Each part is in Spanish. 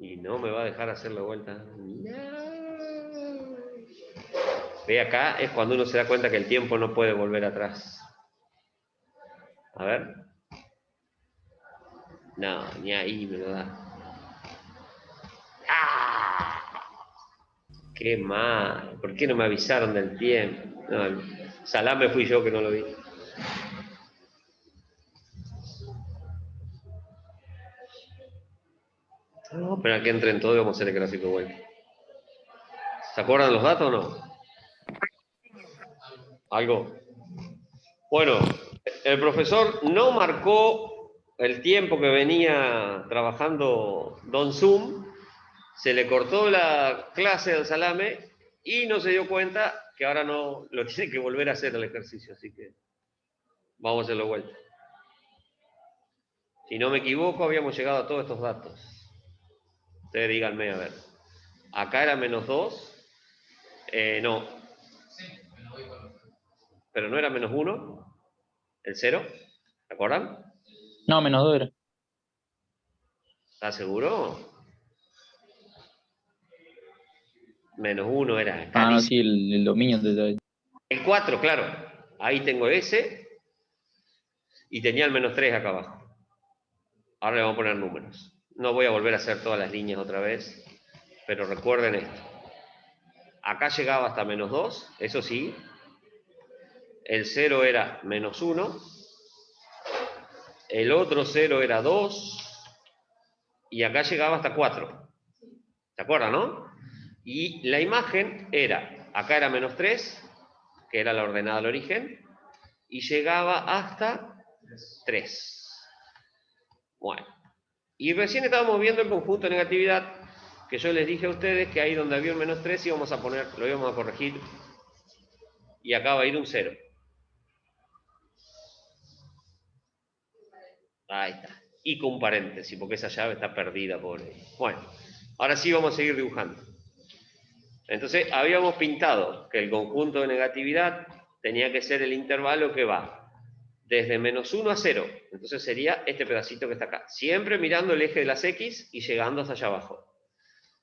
Y no me va a dejar hacer la vuelta. No. Ve acá, es cuando uno se da cuenta que el tiempo no puede volver atrás. A ver. No, ni ahí me lo da. ¡Ah! ¡Qué mal! ¿Por qué no me avisaron del tiempo? No, el salame fui yo que no lo vi. No, pero que entren todos y vamos a hacer el gráfico de vuelta. ¿Se acuerdan los datos o no? ¿Algo? Bueno, el profesor no marcó el tiempo que venía trabajando Don Zoom, se le cortó la clase del salame y no se dio cuenta que ahora no lo tiene que volver a hacer el ejercicio, así que vamos a hacerlo de vuelta. Si no me equivoco, habíamos llegado a todos estos datos. Ustedes díganme, a ver. Acá era menos 2. No. Pero no era menos 1. El 0. ¿Se acuerdan? No, menos 2 era. ¿Estás seguro? Menos 1 era. Ah, no, sí, el dominio te da. El 4, claro. Ahí tengo ese. Y tenía el menos 3 acá abajo. Ahora le vamos a poner números. No voy a volver a hacer todas las líneas otra vez. Pero recuerden esto. Acá llegaba hasta menos 2. Eso sí. El 0 era menos 1. El otro 0 era 2. Y acá llegaba hasta 4. ¿Se acuerdan, no? Y la imagen era, acá era menos 3, que era la ordenada al origen, y llegaba hasta 3. Bueno. Y recién estábamos viendo el conjunto de negatividad, que yo les dije a ustedes que ahí donde había un menos 3 íbamos a poner, lo íbamos a corregir, y acá va a ir un 0. Ahí está. Y con un paréntesis, porque esa llave está perdida, pobre. Bueno, ahora sí vamos a seguir dibujando. Entonces, habíamos pintado que el conjunto de negatividad tenía que ser el intervalo que va desde menos 1 a 0. Entonces sería este pedacito que está acá. Siempre mirando el eje de las X y llegando hasta allá abajo.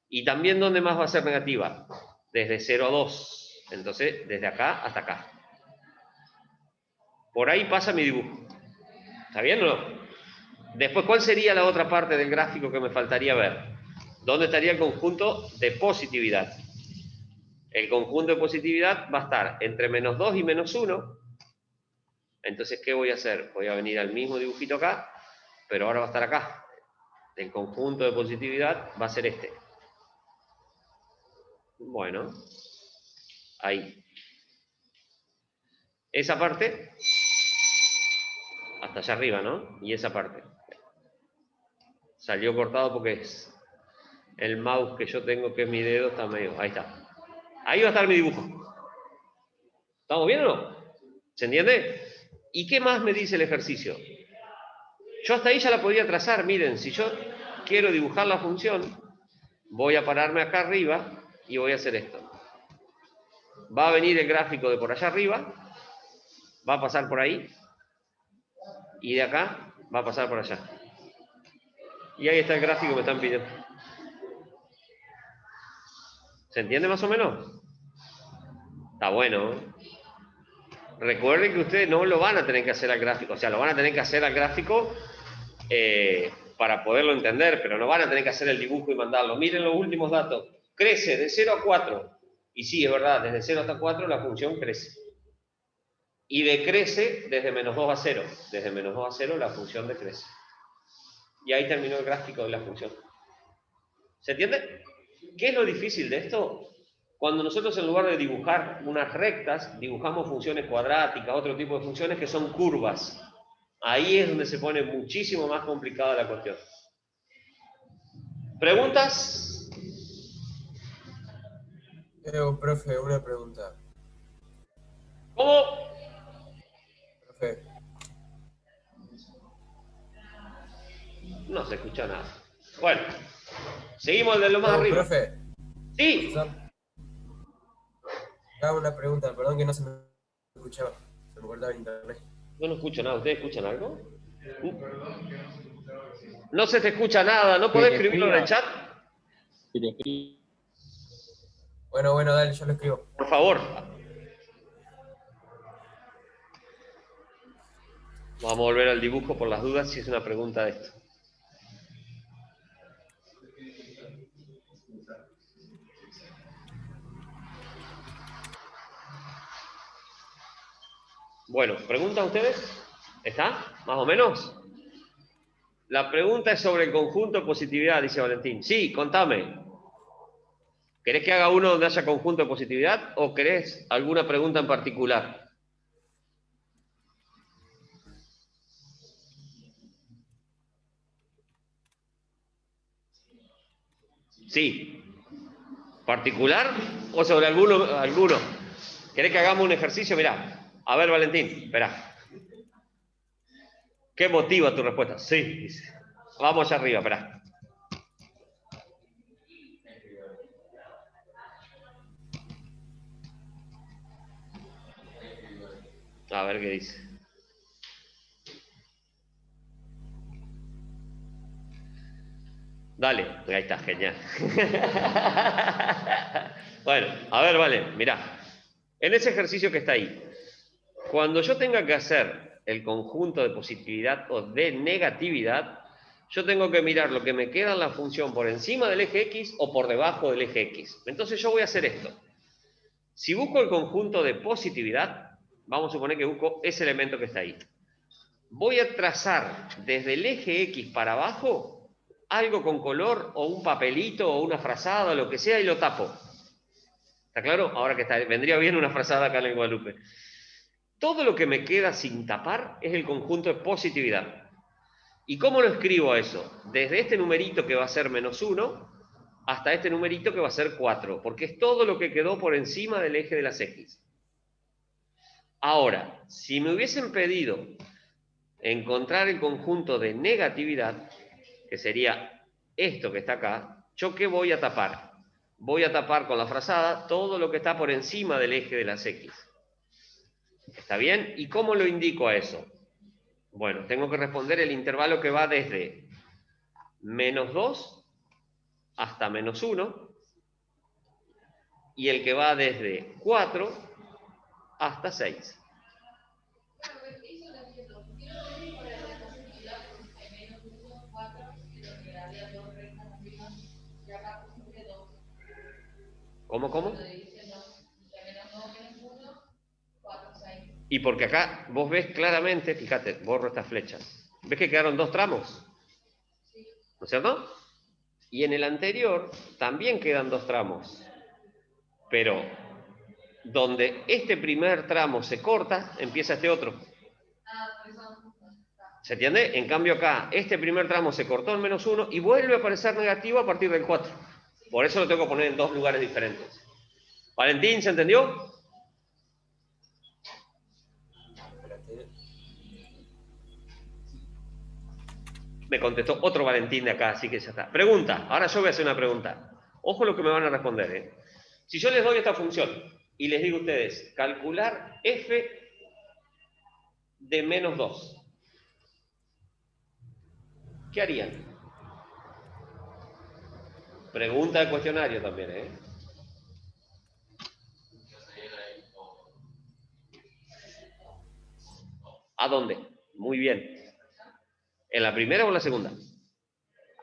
Y también, ¿dónde más va a ser negativa? Desde 0 a 2. Entonces, desde acá hasta acá. Por ahí pasa mi dibujo. ¿Está bien o no? Después, ¿cuál sería la otra parte del gráfico que me faltaría ver? ¿Dónde estaría el conjunto de positividad? El conjunto de positividad va a estar entre menos 2 y menos 1. Entonces, ¿qué voy a hacer? Voy a venir al mismo dibujito acá, pero ahora va a estar acá. El conjunto de positividad va a ser este. Bueno, ahí. Esa parte, hasta allá arriba, ¿no? Y esa parte. Salió cortado porque es el mouse que yo tengo, que es mi dedo, está medio... Ahí está. Ahí va a estar mi dibujo. ¿Estamos bien o no? ¿Se entiende? ¿Y qué más me dice el ejercicio? Yo hasta ahí ya la podía trazar. Miren, si yo quiero dibujar la función, voy a pararme acá arriba y voy a hacer esto. Va a venir el gráfico de por allá arriba, va a pasar por ahí, y de acá va a pasar por allá. Y ahí está el gráfico que me están pidiendo. ¿Se entiende más o menos? Está bueno, ¿eh? Recuerden que ustedes no lo van a tener que hacer al gráfico, o sea, lo van a tener que hacer al gráfico para poderlo entender, pero no van a tener que hacer el dibujo y mandarlo. Miren los últimos datos. Crece de 0 a 4. Y sí, es verdad, desde 0 hasta 4 la función crece. Y decrece desde menos 2 a 0. Desde menos 2 a 0 la función decrece. Y ahí terminó el gráfico de la función. ¿Se entiende? ¿Qué es lo difícil de esto? Cuando nosotros en lugar de dibujar unas rectas, dibujamos funciones cuadráticas, otro tipo de funciones que son curvas. Ahí es donde se pone muchísimo más complicada la cuestión. ¿Preguntas? Profe, una pregunta. ¿Cómo? Profe. se escucha nada. Bueno, seguimos de lo más No, arriba. profe, Sí. hago una pregunta, perdón que no se me escuchaba. Se me cortaba el internet. Yo no escucho nada. ¿Ustedes escuchan algo? No se te escucha nada. ¿No podés escribirlo en el chat? Bueno, dale, yo lo escribo. Por favor. Vamos a volver al dibujo por las dudas si es una pregunta de esto. Bueno, ¿preguntan ustedes? ¿Está? ¿Más o menos? La pregunta es sobre el conjunto de positividad, dice Valentín. Sí, contame. ¿Querés que haga uno donde haya conjunto de positividad o querés alguna pregunta en particular? Sí. ¿Particular o sobre alguno? ¿Querés que hagamos un ejercicio? Mirá. A ver, Valentín, espera. ¿Qué motiva tu respuesta? Sí, dice. Vamos allá arriba, espera. A ver qué dice. Dale, ahí está, genial. Bueno, a ver, vale, mirá. En ese ejercicio que está ahí, cuando yo tenga que hacer el conjunto de positividad o de negatividad, yo tengo que mirar lo que me queda en la función por encima del eje X o por debajo del eje X. Entonces yo voy a hacer esto. Si busco el conjunto de positividad, vamos a suponer que busco ese elemento que está ahí. Voy a trazar desde el eje X para abajo algo con color o un papelito o una frazada, lo que sea, y lo tapo. ¿Está claro? Ahora que vendría bien una frazada acá en el Guadalupe. Todo lo que me queda sin tapar es el conjunto de positividad. ¿Y cómo lo escribo a eso? Desde este numerito que va a ser -1 hasta este numerito que va a ser 4, porque es todo lo que quedó por encima del eje de las X. Ahora, si me hubiesen pedido encontrar el conjunto de negatividad, que sería esto que está acá, ¿yo qué voy a tapar? Voy a tapar con la frazada todo lo que está por encima del eje de las X. ¿Está bien? ¿Y cómo lo indico a eso? Bueno, tengo que responder el intervalo que va desde -2 hasta -1 y el que va desde 4 hasta 6. ¿Cómo? Y porque acá vos ves claramente, fíjate, borro estas flechas. ¿Ves que quedaron dos tramos? ¿No es cierto? Y en el anterior también quedan dos tramos. Pero donde este primer tramo se corta, empieza este otro. ¿Se entiende? En cambio acá, este primer tramo se cortó en -1 y vuelve a aparecer negativo a partir del 4. Por eso lo tengo que poner en dos lugares diferentes. Valentín, ¿se entendió? Me contestó otro Valentín de acá, así que ya está. Pregunta, ahora yo voy a hacer una pregunta. Ojo lo que me van a responder, ¿eh? Si yo les doy esta función y les digo a ustedes, calcular f de -2, ¿qué harían? Pregunta de cuestionario también, ¿eh? ¿A dónde? Muy bien. ¿En la primera o en la segunda?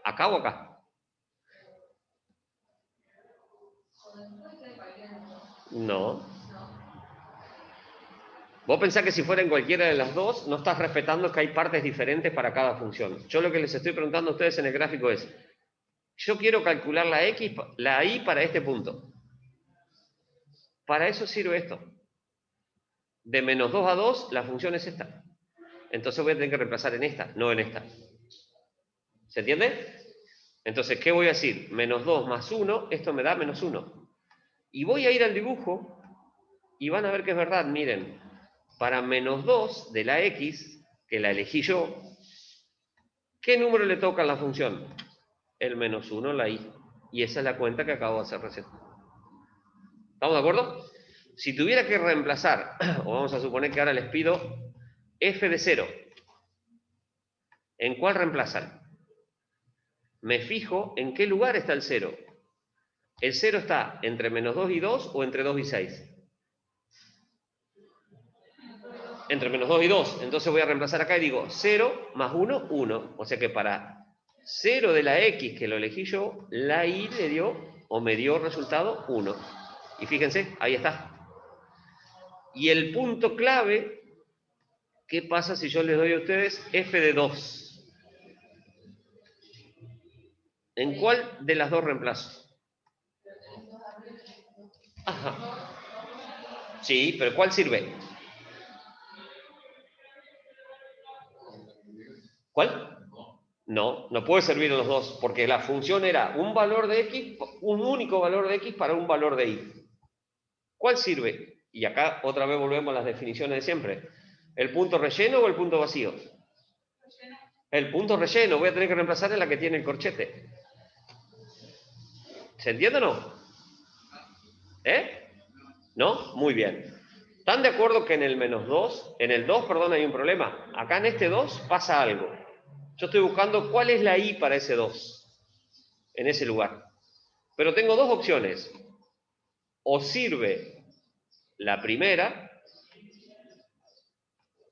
¿Acá o acá? No. Vos pensás que si fuera en cualquiera de las dos, no estás respetando que hay partes diferentes para cada función. Yo lo que les estoy preguntando a ustedes en el gráfico es, yo quiero calcular la y para este punto. Para eso sirve esto. De -2 a 2, la función es esta. Entonces voy a tener que reemplazar en esta, no en esta. ¿Se entiende? Entonces, ¿qué voy a decir? -2 más 1, esto me da -1. Y voy a ir al dibujo y van a ver que es verdad. Miren, para -2 de la X, que la elegí yo, ¿Qué número le toca a la función? El menos 1, la i. Y esa es la cuenta que acabo de hacer recién. ¿Estamos de acuerdo? Si tuviera que reemplazar, o vamos a suponer que ahora les pido f de 0, ¿en cuál reemplazan? Me fijo en qué lugar está el 0. ¿El 0 está entre menos 2 y 2 o entre 2 y 6? Entre menos 2 y 2. Entonces voy a reemplazar acá y digo 0 más 1, 1. O sea que para 0 de la x, que lo elegí yo, la y le dio, o me dio resultado 1. Y fíjense, ahí está. Y el punto clave, ¿qué pasa si yo les doy a ustedes f de 2? ¿En cuál de las dos reemplazo? Ajá. Sí, pero ¿cuál sirve? ¿Cuál? No, no puede servir en los dos, porque la función era un valor de x, un único valor de x para un valor de y. ¿Cuál sirve? Y acá otra vez volvemos a las definiciones de siempre. ¿El punto relleno o el punto vacío? El punto relleno, voy a tener que reemplazar en la que tiene el corchete. ¿Se entiende o no? ¿Eh? ¿No? Muy bien. ¿Están de acuerdo que en el menos 2, en el 2, perdón, hay un problema? Acá en este 2 pasa algo. Yo estoy buscando cuál es la i para ese 2, en ese lugar. Pero tengo dos opciones. O sirve la primera,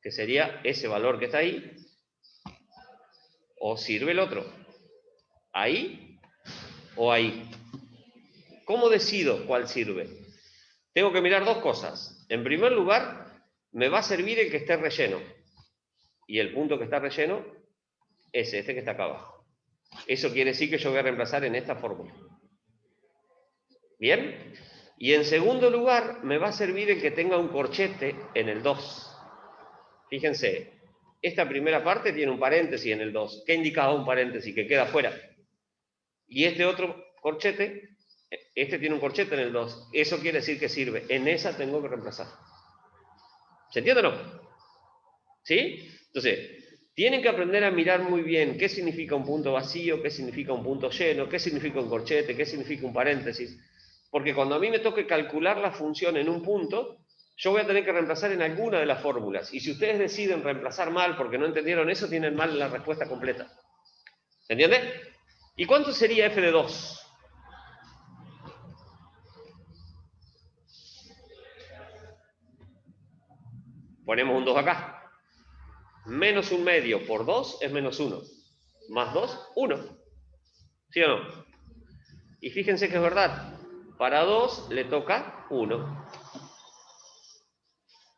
que sería ese valor que está ahí, o sirve el otro. ¿Ahí o ahí? ¿Cómo decido cuál sirve? Tengo que mirar dos cosas. En primer lugar, me va a servir el que esté relleno. Y el punto que está relleno es este que está acá abajo. Eso quiere decir que yo voy a reemplazar en esta fórmula. ¿Bien? Y en segundo lugar, me va a servir el que tenga un corchete en el 2. Fíjense, esta primera parte tiene un paréntesis en el 2. ¿Qué indicaba un paréntesis? Que queda fuera. Y este otro corchete, este tiene un corchete en el 2. Eso quiere decir que sirve. En esa tengo que reemplazar. ¿Se entiende o no? ¿Sí? Entonces, tienen que aprender a mirar muy bien qué significa un punto vacío, qué significa un punto lleno, qué significa un corchete, qué significa un paréntesis. Porque cuando a mí me toque calcular la función en un punto, yo voy a tener que reemplazar en alguna de las fórmulas. Y si ustedes deciden reemplazar mal porque no entendieron eso, tienen mal la respuesta completa. ¿Se entiende? ¿Y cuánto sería f de 2? Ponemos un 2 acá. Menos un medio por 2 es menos 1. Más 2, 1. ¿Sí o no? Y fíjense que es verdad. Para 2 le toca 1.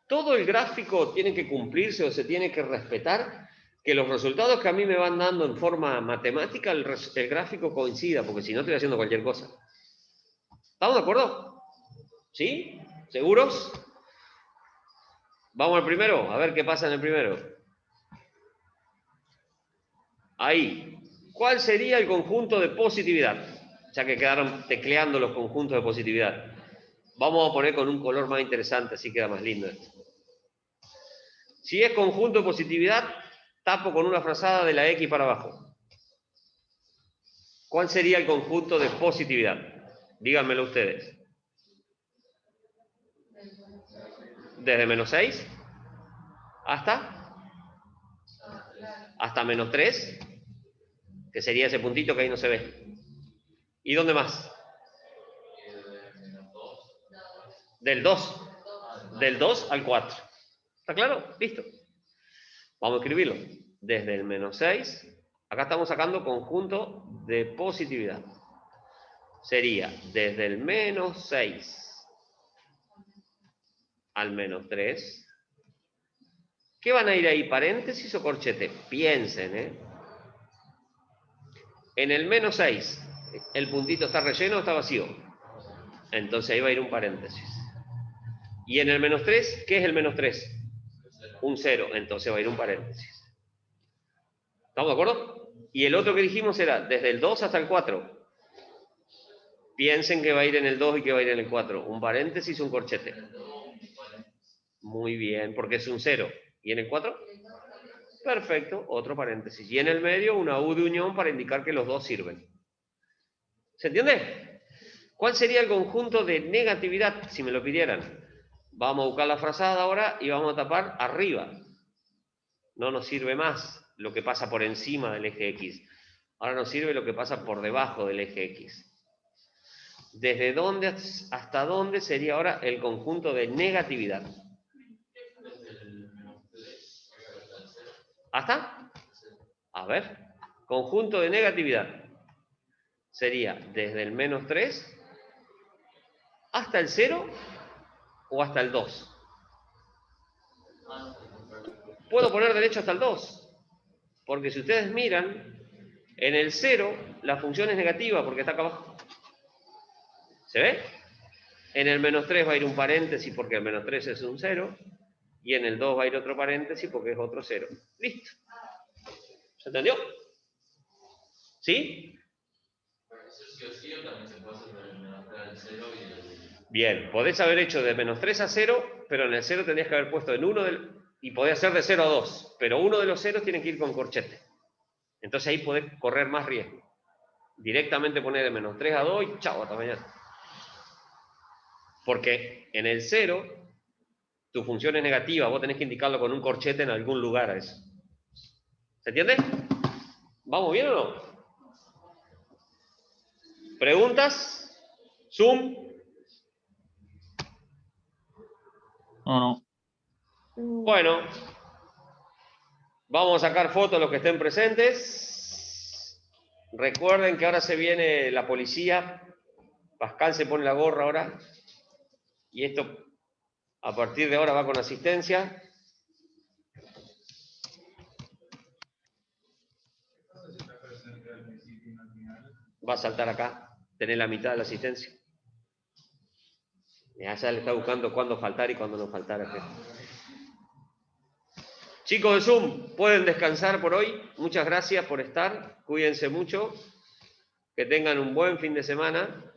Todo el gráfico tiene que cumplirse o se tiene que respetar que los resultados que a mí me van dando en forma matemática, el gráfico coincida, porque si no estoy haciendo cualquier cosa. ¿Estamos de acuerdo? ¿Sí? ¿Seguros? Vamos al primero, a ver qué pasa en el primero. Ahí. ¿Cuál sería el conjunto de positividad? Ya que quedaron tecleando los conjuntos de positividad. Vamos a poner con un color más interesante, así queda más lindo esto. Si es conjunto de positividad, tapo con una frazada de la X para abajo. ¿Cuál sería el conjunto de positividad? Díganmelo ustedes. Desde menos 6 hasta menos 3, que sería ese puntito que ahí no se ve. ¿Y dónde más? Del 2. Del 2 al 4. ¿Está claro? Listo. Vamos a escribirlo. Desde el menos 6, acá estamos sacando conjunto de positividad. Sería desde el menos 6 al menos 3. ¿Qué van a ir ahí? ¿Paréntesis o corchete? Piensen, ¿eh? En el menos 6, ¿el puntito está relleno o está vacío? Entonces ahí va a ir un paréntesis. Y en el menos 3, ¿qué es el menos 3? Un 0, entonces va a ir un paréntesis. ¿Estamos de acuerdo? Y el otro que dijimos era desde el 2 hasta el 4. Piensen que va a ir en el 2 y que va a ir en el 4. Un paréntesis, un corchete. Muy bien, porque es un 0. ¿Y en el 4? Perfecto, otro paréntesis. Y en el medio una U de unión para indicar que los dos sirven. ¿Se entiende? ¿Cuál sería el conjunto de negatividad, si me lo pidieran? Vamos a buscar la frazada ahora y vamos a tapar arriba. No nos sirve más lo que pasa por encima del eje X. Ahora nos sirve lo que pasa por debajo del eje X. ¿Desde dónde hasta dónde sería ahora el conjunto de negatividad? ¿Hasta? A ver. Conjunto de negatividad. Sería desde el menos 3 hasta el 0 o hasta el 2. Puedo poner derecho hasta el 2. Porque si ustedes miran, en el 0 la función es negativa porque está acá abajo. ¿Se ve? En el menos 3 va a ir un paréntesis porque el menos 3 es un 0. Y en el 2 va a ir otro paréntesis porque es otro 0. Listo. ¿Se entendió? ¿Sí? Bien, podés haber hecho de menos 3 a 0, pero en el 0 tendrías que haber puesto en uno y podés hacer de 0 a 2, pero uno de los ceros tiene que ir con corchete. Entonces ahí podés correr más riesgo. Directamente poner de menos 3 a 2 y chao, hasta mañana. Porque en el 0, tu función es negativa, vos tenés que indicarlo con un corchete en algún lugar a eso. ¿Se entiende? ¿Vamos bien o no? ¿Preguntas? ¿Zoom? No. Bueno, vamos a sacar fotos los que estén presentes. Recuerden que ahora se viene la policía. Pascal se pone la gorra ahora. Y esto, a partir de ahora, va con asistencia. Va a saltar acá. Tener la mitad de la asistencia. Ya le está buscando cuándo faltar y cuándo no faltar. Chicos de Zoom, pueden descansar por hoy. Muchas gracias por estar. Cuídense mucho. Que tengan un buen fin de semana.